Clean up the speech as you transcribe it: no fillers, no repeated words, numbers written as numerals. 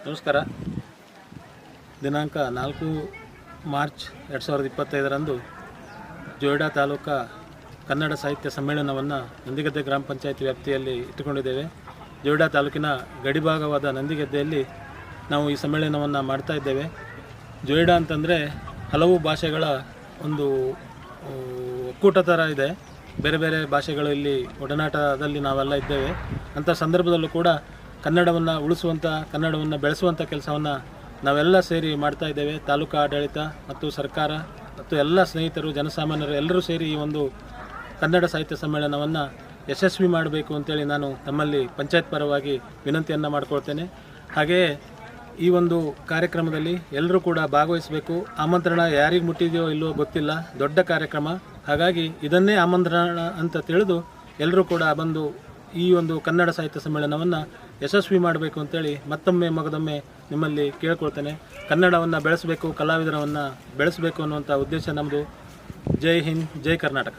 ನಮಸ್ಕಾರ. ದಿನಾಂಕ 4 ಮಾರ್ಚ್ 2025ರಂದು ಜೋಯಿಡಾ ತಾಲೂಕಾ ಕನ್ನಡ ಸಾಹಿತ್ಯ ಸಮ್ಮೇಳನವನ್ನು ನಂದಿಗದ್ದೆ ಗ್ರಾಮ ಪಂಚಾಯತಿ ವ್ಯಾಪ್ತಿಯಲ್ಲಿ ಇಟ್ಟುಕೊಂಡಿದ್ದೇವೆ. ಜೋಯಿಡಾ ತಾಲೂಕಿನ ಗಡಿಭಾಗವಾದ ನಂದಿಗದ್ದೆಯಲ್ಲಿ ನಾವು ಈ ಸಮ್ಮೇಳನವನ್ನು ಮಾಡ್ತಾ ಇದ್ದೇವೆ. ಜೋಯಿಡಾ ಅಂತಂದರೆ ಹಲವು ಭಾಷೆಗಳ ಒಂದು ಒಕ್ಕೂಟ ಥರ ಇದೆ. ಬೇರೆ ಬೇರೆ ಭಾಷೆಗಳು ಇಲ್ಲಿ ಒಡನಾಟದಲ್ಲಿ ನಾವೆಲ್ಲ ಇದ್ದೇವೆ. ಅಂಥ ಸಂದರ್ಭದಲ್ಲೂ ಕೂಡ ಕನ್ನಡವನ್ನು ಉಳಿಸುವಂಥ, ಕನ್ನಡವನ್ನು ಬೆಳೆಸುವಂಥ ಕೆಲಸವನ್ನು ನಾವೆಲ್ಲ ಸೇರಿ ಮಾಡ್ತಾ ಇದ್ದೇವೆ. ತಾಲೂಕಾ ಆಡಳಿತ ಮತ್ತು ಸರ್ಕಾರ ಮತ್ತು ಎಲ್ಲ ಸ್ನೇಹಿತರು, ಜನಸಾಮಾನ್ಯರು ಎಲ್ಲರೂ ಸೇರಿ ಈ ಒಂದು ಕನ್ನಡ ಸಾಹಿತ್ಯ ಸಮ್ಮೇಳನವನ್ನು ಯಶಸ್ವಿ ಮಾಡಬೇಕು ಅಂತೇಳಿ ನಾನು ತಮ್ಮಲ್ಲಿ ಪಂಚಾಯತ್ ಪರವಾಗಿ ವಿನಂತಿಯನ್ನು ಮಾಡಿಕೊಳ್ತೇನೆ. ಹಾಗೆಯೇ ಈ ಒಂದು ಕಾರ್ಯಕ್ರಮದಲ್ಲಿ ಎಲ್ಲರೂ ಕೂಡ ಭಾಗವಹಿಸಬೇಕು. ಆಮಂತ್ರಣ ಯಾರಿಗೆ ಮುಟ್ಟಿದೆಯೋ ಇಲ್ಲವೋ ಗೊತ್ತಿಲ್ಲ, ದೊಡ್ಡ ಕಾರ್ಯಕ್ರಮ. ಹಾಗಾಗಿ ಇದನ್ನೇ ಆಮಂತ್ರಣ ಅಂತ ತಿಳಿದು ಎಲ್ಲರೂ ಕೂಡ ಬಂದು ಈ ಒಂದು ಕನ್ನಡ ಸಾಹಿತ್ಯ ಸಮ್ಮೇಳನವನ್ನು ಯಶಸ್ವಿ ಮಾಡಬೇಕು ಅಂತೇಳಿ ಮತ್ತೊಮ್ಮೆ ಮಗದೊಮ್ಮೆ ನಿಮ್ಮಲ್ಲಿ ಕೇಳ್ಕೊಳ್ತೇನೆ. ಕನ್ನಡವನ್ನು ಬೆಳೆಸಬೇಕು, ಕಲಾವಿದರವನ್ನು ಬೆಳೆಸಬೇಕು ಅನ್ನುವಂಥ ಉದ್ದೇಶ ನಮ್ಮದು. ಜೈ ಹಿಂದ್, ಜೈ ಕರ್ನಾಟಕ.